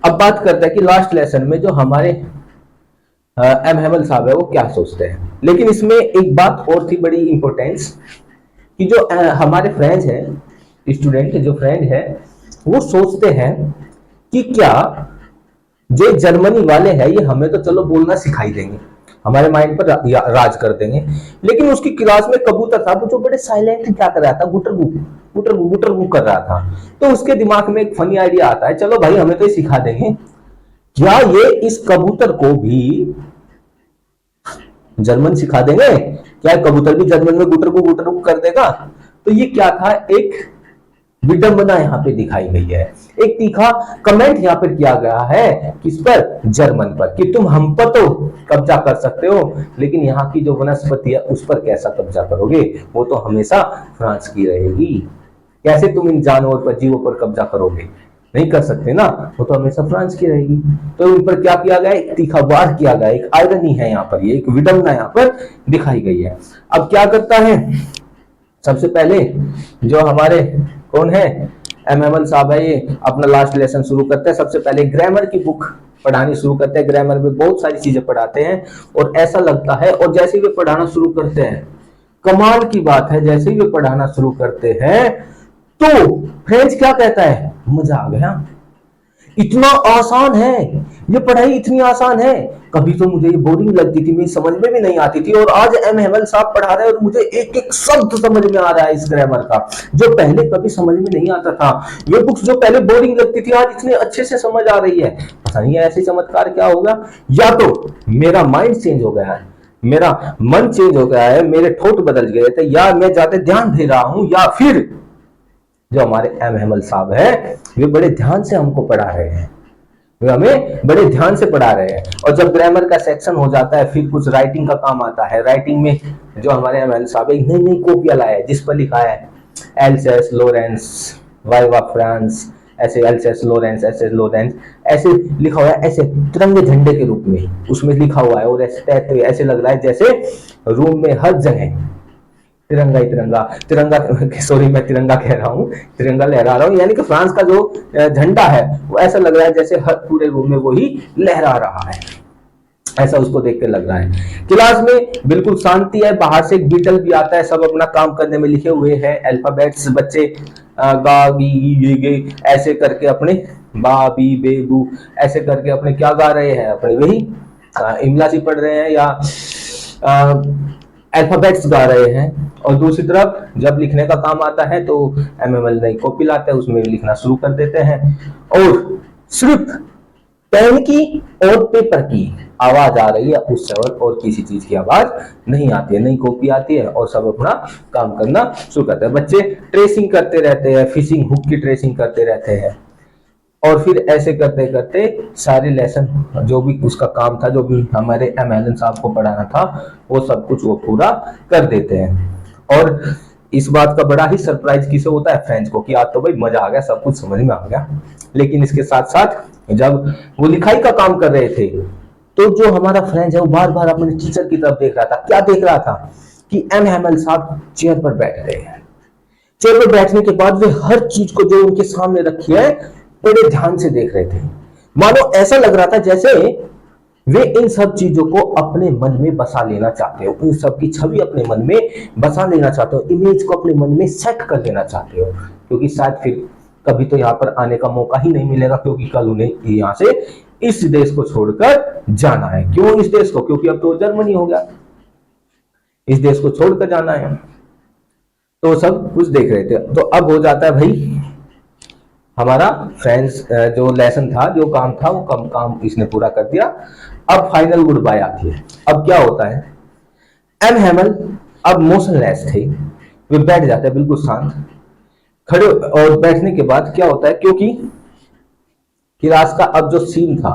अब बात करते हैं कि लास्ट लेसन में जो हमारे एम हैमल साहब है वो क्या सोचते हैं। लेकिन इसमें एक बात और थी बड़ी इंपोर्टेंस, कि जो हमारे फ्रेंच है स्टूडेंट, जो फ्रेंच है वो सोचते हैं कि क्या जो जर्मनी वाले हैं ये हमें तो चलो बोलना सिखाई देंगे, हमारे माइंड पर राज कर देंगे, लेकिन उसकी क्लास में कबूतर था वो जो बड़े साइलेंट क्या कर रहा था, गुटर कर रहा था। तो उसके दिमाग में एक फनी आइडिया आता है, चलो भाई हमें तो ये सिखा देंगे, क्या ये इस कबूतर को भी जर्मन सिखा देंगे, क्या कबूतर भी जर्मन में गुटर कर देगा। तो ये क्या था, एक विडंबना यहाँ पे दिखाई गई है, एक तीखा कमेंट यहाँ पर किया गया है, किस पर, जर्मन पर, कि तुम हम पर तो कब्जा कर सकते हो लेकिन यहाँ की जो वनस्पति है उस पर कैसा कब्जा करोगे, वो तो हमेशा फ्रांस की रहेगी। कैसे तुम इन जानवर पर, जीवों पर कब्जा करोगे, नहीं कर सकते ना, वो तो हमेशा फ्रांस की रहेगी। तो उन पर क्या किया गया, एक तीखा वार किया गया, एक आयरनी है यहाँ पर, ये एक विडंबना यहाँ पर दिखाई गई है। अब क्या करता है, सबसे पहले जो हमारे कौन है एम हैमल साहब है, ये अपना लास्ट लेसन शुरू करते हैं। सबसे पहले ग्रामर की बुक पढ़ानी शुरू करते हैं, ग्रामर में बहुत सारी चीजें पढ़ाते हैं और ऐसा लगता है, और जैसे ही वे पढ़ाना शुरू करते हैं, कमाल की बात है, जैसे ही वे पढ़ाना शुरू करते हैं तो फ्रेंड्स क्या कहता है, मजा आ गया, इतना आसान है ये पढ़ाई, इतनी आसान है, कभी तो मुझे ये बोरिंग लगती थी, मेरी समझ में भी नहीं आती थी, और आज एम हेमल साहब पढ़ा रहे हैं और मुझे एक एक शब्द समझ में आ रहा है इस ग्रामर का, जो पहले कभी समझ में नहीं आता था। ये बुक्स जो पहले बोरिंग लगती थी आज इतने अच्छे से समझ आ रही है। पता नहीं ऐसे चमत्कार क्या होगा, या तो मेरा माइंड चेंज हो गया है, मेरा मन चेंज हो गया है, मेरे ठोट बदल गए थे, या मैं ज्यादा ध्यान दे रहा हूं, या फिर जो हमारे एम हेमल साहब है वे बड़े ध्यान से हमको पढ़ा रहे हैं, वे हमें बड़े ध्यान से पढ़ा रहे हैं। और जब ग्रामर का सेक्शन हो जाता है फिर कुछ राइटिंग का काम आता है। राइटिंग में जो हमारे एम हेमल साहब है नई नई कॉपियां लाए जिस पर लिखा है एल्सेस लोरेंस वाइवा फ्रांस, ऐसे एल्सेस लोरेंस ऐसे लोरेंस ऐसे लिखा हुआ है, ऐसे तिरंगे झंडे के रूप में उसमें लिखा हुआ है, और ऐसे ऐसे लग रहा है जैसे रूम में हर जगह तिरंगा ही तिरंगा, तिरंगा सॉरी मैं तिरंगा कह रहा हूँ, तिरंगा लहरा रहा हूँ, यानी कि फ्रांस का जो झंडा है वो ऐसा लग रहा है जैसे हर पूरे रूम में वही लहरा रहा है, ऐसा उसको देख के लग रहा है। क्लास में बिल्कुल शांति है, बाहर से एक बीटल भी आता है, सब अपना काम करने में लिखे हुए हैं, अल्फाबेट्स बच्चे गा गी गे गे ऐसे करके अपने बा बी बे बू ऐसे करके अपने क्या गा रहे हैं, अपने वही इमला सी पढ़ रहे हैं या अल्फाबेट्स गा रहे हैं। और दूसरी तरफ जब लिखने का काम आता है तो एमएमएल नई कॉपी लाते हैं, उसमें लिखना शुरू कर देते हैं, और सिर्फ पेन की और पेपर की आवाज आ रही है, उससे और किसी चीज की आवाज नहीं आती है, नई कॉपी आती है और सब अपना काम करना शुरू करते हैं। बच्चे ट्रेसिंग करते रहते हैं, फिशिंग हुक की ट्रेसिंग करते रहते हैं, और फिर ऐसे करते करते सारे लेसन जो भी उसका काम था, जो भी हमारे एमएलएन साहब को पढ़ाना था, वो सब कुछ वो पूरा कर देते हैं। और इस बात का बड़ा ही सरप्राइज किसे होता है, फ्रेंड्स को, कि आज तो भाई मजा आ गया, सब कुछ समझ में आ गया। लेकिन इसके साथ साथ जब वो लिखाई का काम कर रहे थे तो जो हमारा फ्रेंड है वो बार बार अपने टीचर की तरफ देख रहा था। क्या देख रहा था कि एम हेमल साहब चेयर पर बैठ गए हैं, चेयर पर बैठने के बाद वे हर चीज को जो उनके सामने रखी है बड़े ध्यान से देख रहे थे, मानो ऐसा लग रहा था जैसे वे इन सब चीजों को अपने मन में बसा लेना चाहते हो, इन सब की छवि अपने मन में बसा लेना चाहते हो, इमेज को अपने मन में सेट कर लेना चाहते हो, क्योंकि शायद फिर कभी तो यहाँ पर आने का मौका ही नहीं मिलेगा, क्योंकि कल उन्हें यहाँ से इस देश को छोड़कर जाना है। क्यों इस देश को, क्योंकि अब तो जर्मनी हो गया, इस देश को छोड़कर जाना है। तो सब कुछ देख रहे थे। तो अब हो जाता है भाई हमारा फ्रेंड्स जो लेसन था, जो काम था, वो काम इसने पूरा कर दिया। अब फाइनल गुड बाय आती है। अब क्या होता है, एम हेमल अब मोशनलेस थे, वे बैठ जाते हैं बिल्कुल शांत खड़े, और बैठने के बाद क्या होता है, क्योंकि क्लास का अब जो सीन था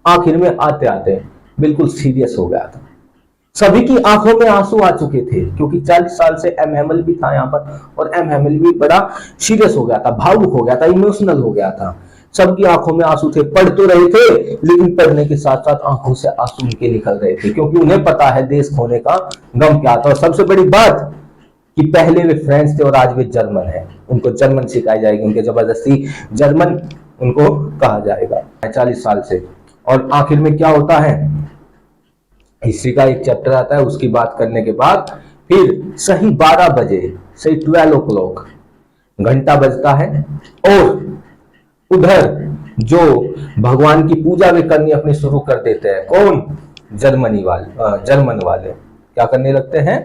आखिर में आते आते बिल्कुल सीरियस हो गया था, सभी की आंखों में आंसू आ चुके थे, क्योंकि 40 साल से एम हेमल भी था यहाँ पर, और एम हेमल भी बड़ा सीरियस हो गया था, भावुक हो गया था, इमोशनल हो गया था, सबकी आंखों में आंसू थे। पढ़ तो रहे थे लेकिन पढ़ने के साथ साथ आंखों से आंसू उनके निकल रहे थे, क्योंकि उन्हें पता है देश खोने का गम क्या था। और सबसे बड़ी बात कि पहले वे फ्रेंच थे और आज वे जर्मन है, उनको जर्मन सिखाई जाएगी, उनके जबरदस्ती जर्मन उनको कहा जाएगा 40 साल से। और आखिर में क्या होता है, हिस्ट्री का एक चैप्टर आता है, उसकी बात करने के बाद फिर सही 12 बजे, सही 12 o'clock घंटा बजता है, और उधर जो भगवान की पूजा वे करनी अपनी शुरू कर देते हैं। कौन, जर्मन वाले क्या करने लगते हैं,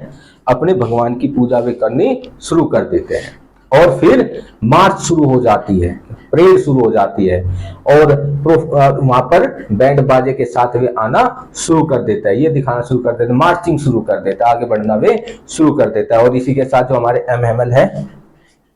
अपने भगवान की पूजा वे करनी शुरू कर देते हैं। और फिर मार्च शुरू हो जाती है, परेड शुरू हो जाती है, और वहां पर बैंड बाजे के साथ वे आना शुरू कर देता है, ये दिखाना शुरू कर देता है, मार्चिंग शुरू कर देता है, आगे बढ़ना वे शुरू कर देता है। और इसी के साथ जो हमारे एम हेमल है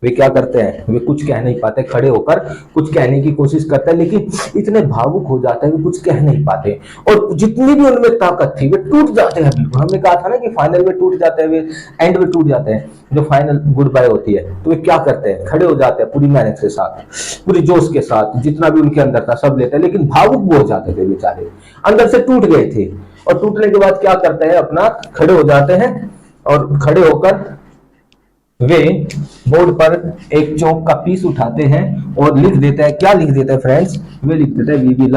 वे क्या करते हैं, वे कुछ कह नहीं पाते, खड़े होकर कुछ कहने की कोशिश करते हैं, लेकिन इतने भावुक हो जाते हैं वे कुछ कह नहीं पाते, और जितनी भी उनमें ताकत थी वे टूट जाते हैं बिल्कुल। हमने कहा था ना कि फाइनल में टूट जाते हैं, वे एंड में टूट जाते हैं, जो फाइनल गुड बाय होती है, तो वे क्या करते हैं, खड़े हो जाते हैं पूरी मेहनत के साथ, पूरी जोश के साथ, जितना भी उनके अंदर था सब लेते हैं, लेकिन भावुक हो जाते थे बेचारे, अंदर से टूट गए थे। और टूटने के बाद क्या करते हैं, अपना खड़े हो जाते हैं, और खड़े होकर वे बोर्ड पर एक चौक का पीस उठाते हैं और लिख देते हैं। क्या लिख देते हैं फ्रेंड्स, वे लिख देते हैं वी विल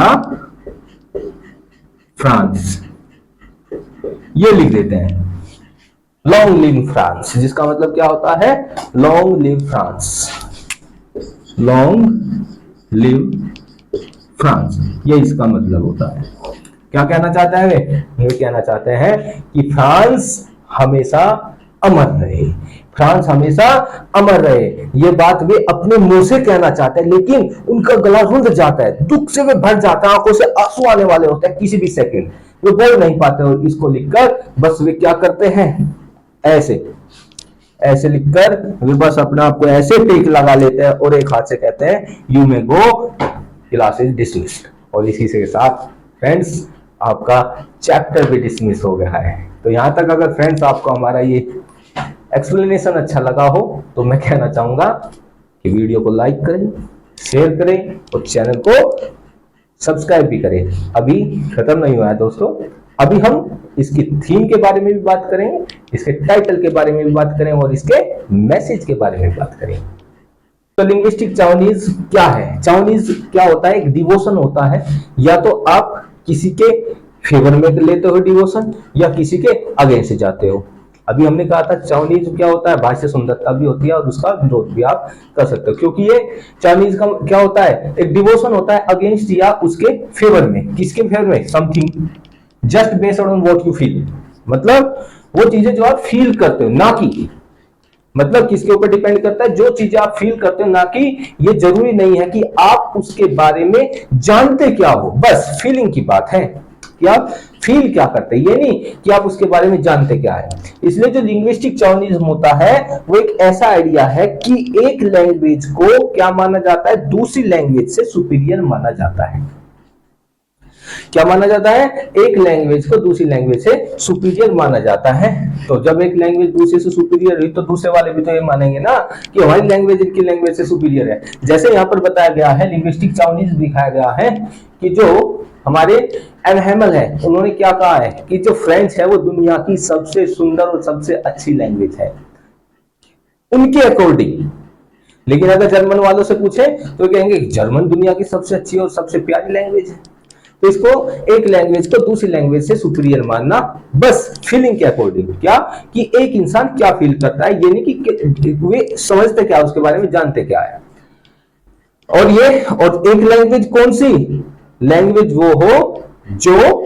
फ्रांस, ये लिख देते हैं। लॉन्ग लिव फ्रांस, जिसका मतलब क्या होता है? Long live France, long live France, ये इसका मतलब होता है। क्या कहना चाहता है वे? ये कहना चाहते हैं कि फ्रांस हमेशा अमर रहे, फ्रांस हमेशा अमर रहे। ये बात वे अपने मुंह से कहना चाहते हैं, लेकिन उनका गला रुंध जाता है, दुख से वे भर जाता है, आंखों से आंसू आने वाले होते हैं किसी भी सेकंड, वे बोल नहीं पाते। और इसको लिखकर बस वे क्या करते हैं? ऐसे ऐसे लिखकर वे बस अपने आप को ऐसे टेक लगा लेते हैं और एक हाथ से कहते हैं you may go, class is dismissed. और इसी के साथ फ्रेंड्स आपका चैप्टर भी डिसमिस हो गया है। तो यहां तक अगर फ्रेंड्स आपको हमारा ये एक्सप्लेनेशन अच्छा लगा हो तो मैं कहना चाहूंगा कि वीडियो को लाइक करें, शेयर करें और चैनल को सब्सक्राइब भी करें। अभी खत्म नहीं हुआ है दोस्तों, अभी हम इसकी थीम के बारे में भी बात करेंगे, इसके टाइटल के बारे में भी बात करें और इसके मैसेज के बारे में भी बात करेंगे। तो लिंग्विस्टिक चाइनीज क्या है? चाइनीज क्या होता है? एक डिवोशन होता है। या तो आप किसी के फेवर में लेते हो डिवोशन, या किसी के अगेंस्ट जाते हो। अभी हमने कहा था चाइनीज क्या होता है? बाह्य सुंदरता भी होती है और उसका विरोध भी आप कर सकते हो, क्योंकि ये चाइनीज का क्या होता है? एक डिवोशन होता है अगेंस्ट या उसके फेवर में। किसके फेवर में? Something just based on what you feel, मतलब वो चीजें जो आप फील करते हो, ना कि मतलब किसके ऊपर डिपेंड करता है? जो चीजें आप फील करते हो, ना कि ये जरूरी नहीं है कि आप उसके बारे में जानते क्या हो, बस फीलिंग की बात है कि आप फील क्या करते हैं, ये नहीं कि आप उसके बारे में जानते क्या है। इसलिए जो लिंग्विस्टिक चाइनीज्म होता है वो एक ऐसा आइडिया है कि एक लैंग्वेज को क्या माना जाता है? दूसरी लैंग्वेज से सुपीरियर माना जाता है। क्या माना जाता है? एक लैंग्वेज को दूसरी लैंग्वेज से सुपीरियर माना जाता है। तो जब एक लैंग्वेज दूसरे से सुपीरियर हुई तो दूसरे वाले भी तो ये मानेंगे ना कि हमारी लैंग्वेज इनकी लैंग्वेज से सुपीरियर है। जैसे यहाँ पर बताया गया है, लिंग्विस्टिक चाइनीज दिखाया गया है कि जो हमारे एनहेमल है, उन्होंने क्या कहा है कि जो फ्रेंच है वो दुनिया की सबसे सुंदर और सबसे अच्छी लैंग्वेज है उनके अकॉर्डिंग। लेकिन अगर जर्मन वालों से पूछे तो कहेंगे जर्मन दुनिया की सबसे अच्छी और सबसे प्यारी लैंग्वेज है। तो इसको एक लैंग्वेज को दूसरी लैंग्वेज से सुपीरियर मानना बस फीलिंग के अकॉर्डिंग, क्या कि एक इंसान क्या फील करता है, ये नहीं कि वे समझते क्या, उसके बारे में जानते क्या है। और एक लैंग्वेज कौन सी? लैंग्वेज वो हो जो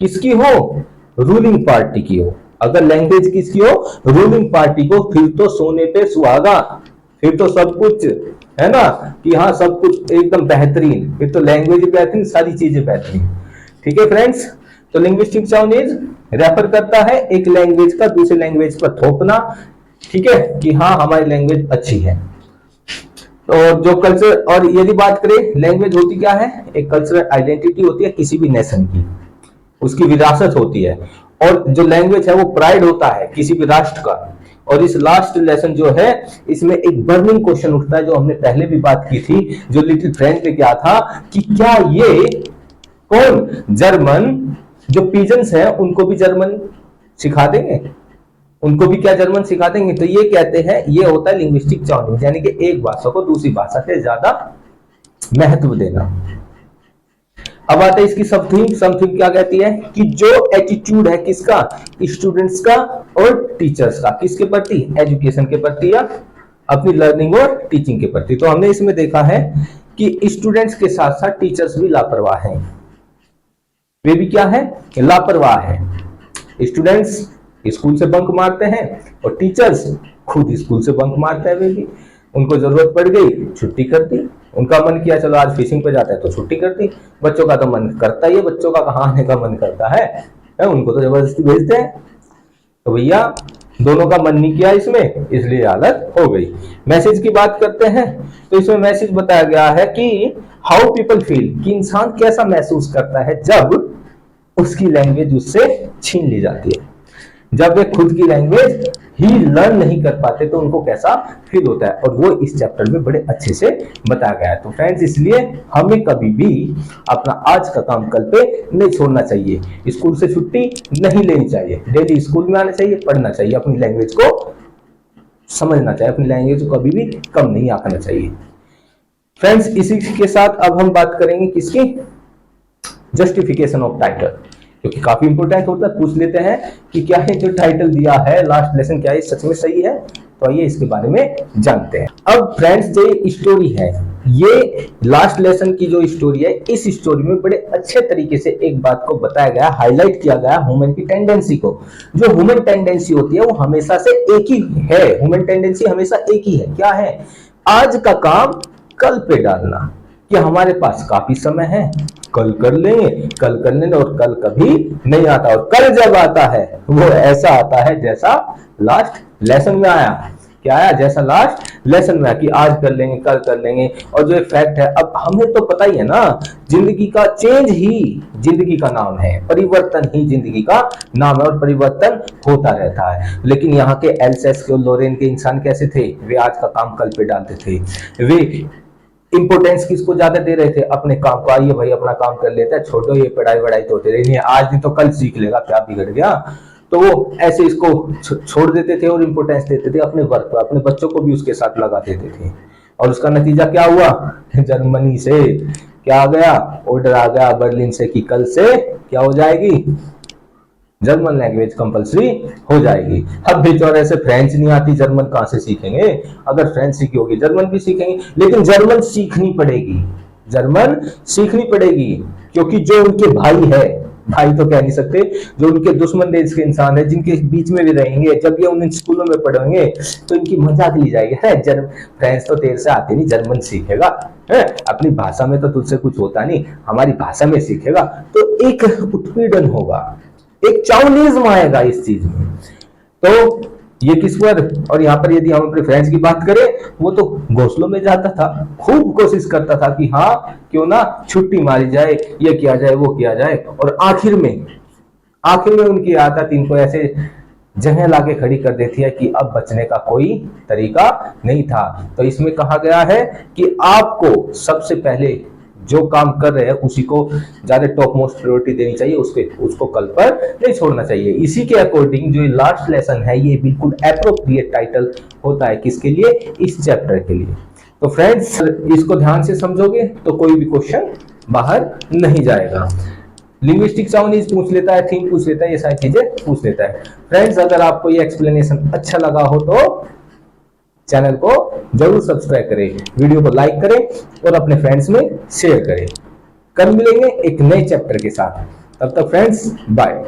किसकी हो? रूलिंग पार्टी की हो। अगर लैंग्वेज किसकी हो? रूलिंग पार्टी को, फिर तो सोने पे सुहागा, फिर तो सब कुछ है ना कि हाँ सब कुछ एकदम बेहतरीन, फिर तो लैंग्वेज बेहतरीन, सारी चीजें बेहतरीन। ठीक है फ्रेंड्स, तो लिंग्विस्टिक चाइनीज रेफर करता है एक लैंग्वेज का दूसरी लैंग्वेज पर थोपना, ठीक है, कि हाँ हमारी लैंग्वेज अच्छी है। तो जो कल्चर, और यदि बात करें लैंग्वेज होती क्या है? एक कल्चरल आइडेंटिटी होती है किसी भी नेशन की, उसकी विरासत होती है। और जो लैंग्वेज है वो प्राइड होता है किसी भी राष्ट्र का। और इस लास्ट लेसन जो है इसमें एक बर्निंग क्वेश्चन उठता है, जो हमने पहले भी बात की थी, जो लिटिल फ्रेंच में क्या था कि क्या ये कौन जर्मन जो पिजन्स है उनको भी जर्मन सिखा देंगे, उनको भी क्या जर्मन सिखा देंगे? तो ये कहते हैं ये होता है लिंग्विस्टिक चाइनीज, यानी कि एक भाषा को दूसरी भाषा से ज्यादा महत्व देना। अब आता है इसकी समथिंग क्या कहती है कि जो एटीट्यूड है किसका? स्टूडेंट्स का और टीचर्स का, किसके प्रति? एजुकेशन के प्रति या अपनी लर्निंग और टीचिंग के प्रति। तो हमने इसमें देखा है कि स्टूडेंट्स के साथ साथ टीचर्स भी लापरवाह हैं। वे भी क्या है? लापरवाह है। स्टूडेंट्स स्कूल से बंक मारते हैं और टीचर्स खुद स्कूल से बंक मारते हैं। वे भी, उनको जरूरत पड़ गई छुट्टी कर दी, उनका मन किया चलो आज फिशिंग पे जाते हैं तो छुट्टी कर दी। बच्चों का तो मन करता ही है, बच्चों का कहाँ आने का मन करता है, उनको तो जबरदस्ती भेजते हैं। तो भैया दोनों का मन नहीं किया इसमें, इसलिए हालत हो गई। मैसेज की बात करते हैं तो इसमें मैसेज बताया गया है कि हाउ पीपल फील, कि इंसान कैसा महसूस करता है जब उसकी लैंग्वेज उससे छीन ली जाती है। जब वे खुद की लैंग्वेज ही लर्न नहीं कर पाते तो उनको कैसा फील होता है, और वो इस चैप्टर में बड़े अच्छे से बताया गया है। तो फ्रेंड्स इसलिए हमें कभी भी अपना आज का काम कल पे नहीं छोड़ना चाहिए, स्कूल से छुट्टी नहीं लेनी चाहिए, डेली स्कूल में आना चाहिए, पढ़ना चाहिए, अपनी लैंग्वेज को समझना चाहिए, अपनी लैंग्वेज को कभी भी कम नहीं आंकना चाहिए। फ्रेंड्स इसी के साथ अब हम बात करेंगे किसकी? जस्टिफिकेशन ऑफ टाइटल, क्योंकि काफी इंपॉर्टेंट होता है, पूछ लेते हैं कि क्या है जो टाइटल दिया है लास्ट लेसन, क्या ये सच में सही है। तो आइए इसके बारे में जानते हैं। अब फ्रेंड्स जो स्टोरी है, ये लास्ट लेसन की जो स्टोरी है, इस स्टोरी में बड़े अच्छे तरीके से एक बात को बताया गया, हाईलाइट किया गया ह्यूमन की टेंडेंसी को। जो ह्यूमन टेंडेंसी होती है वो हमेशा से एक ही है, ह्यूमन टेंडेंसी हमेशा एक ही है। क्या है? आज का काम कल पे डालना, कि हमारे पास काफी समय है, कल कर लेंगे, कल कर लेंगे, और कल कभी नहीं आता। और कल जब आता है वो ऐसा आता है जैसा लास्ट लेसन में आया। क्या आया? जैसा लास्ट लेसन में आया कि आज कर लेंगे, कल कर लेंगे। और जो फैक्ट है, अब हमें तो पता ही है ना, जिंदगी का चेंज ही जिंदगी का नाम है, परिवर्तन ही जिंदगी का नाम है, और परिवर्तन होता रहता है। लेकिन यहाँ के एल्सेस के, लोरेन के इंसान कैसे थे? वे आज का काम कल पे डालते थे। वे इंपोर्टेंस किसको ज्यादा दे रहे थे? अपने काम को। आइए भाई अपना काम कर लेते हैं, छोड़ो ये पढ़ाई वढ़ाई तो होते रही, आज नहीं तो कल सीख लेगा, क्या बिगड़ गया। तो वो ऐसे इसको छोड़ देते थे और इंपोर्टेंस देते थे अपने वर्क पर, अपने बच्चों को भी उसके साथ लगा देते थे। और उसका नतीजा क्या हुआ? जर्मनी से क्या आ गया? ऑर्डर आ गया बर्लिन से कि कल से क्या हो जाएगी? जर्मन लैंग्वेज कंपलसरी हो जाएगी। अब बेचारे से फ्रेंच नहीं आती, जर्मन कहां से सीखेंगे? अगर फ्रेंच सीखी होगी जर्मन भी सीखेंगे, लेकिन जर्मन सीखनी पड़ेगी, जर्मन सीखनी पड़ेगी। क्योंकि जो उनके भाई है, भाई तो कह नहीं सकते, जो उनके दुश्मन देश के इंसान है, जिनके बीच में भी रहेंगे, जब ये उन स्कूलों में पढ़ेंगे तो इनकी मजाक ली जाएगी, है फ्रेंच तो तेरे से आती नहीं, जर्मन सीखेगा, है अपनी भाषा में तो तुझसे कुछ होता नहीं, हमारी भाषा में सीखेगा। तो एक उत्पीड़न होगा, एक चाउनिज्म आएगा इस चीज में। तो ये किस पर? और यहाँ पर यदि हम अपने फ्रेंड्स की बात करें, वो तो घोंसलों में जाता था, खूब कोशिश करता था कि हाँ क्यों ना छुट्टी मारी जाए, ये किया जाए, वो किया जाए। और आखिर में उनकी आदत इनको ऐसे जगह लाके खड़ी कर देती है कि अब बचने का कोई तरीका नहीं था। तो इसमें कहा गया है कि आपको सबसे पहले जो काम कर रहे हैं उसी को ज्यादा टॉप मोस्ट प्रायोरिटी देनी चाहिए, उसको कल पर नहीं छोड़ना चाहिए। इसी के अकॉर्डिंग जो लास्ट लेसन है, ये बिल्कुल एप्रोप्रिएट टाइटल होता है किसके लिए? इस चैप्टर के लिए। तो फ्रेंड्स इसको ध्यान से समझोगे तो कोई भी क्वेश्चन बाहर नहीं जाएगा। लिंग्विस्टिक चाउनीज पूछ लेता है, थीम पूछ लेता है, ये सारी चीजें पूछ लेता है। फ्रेंड्स अगर आपको ये एक्सप्लेनेशन अच्छा लगा हो तो चैनल को जरूर सब्सक्राइब करें, वीडियो को लाइक करें और अपने फ्रेंड्स में शेयर करें। कल मिलेंगे एक नए चैप्टर के साथ, तब तक फ्रेंड्स बाय।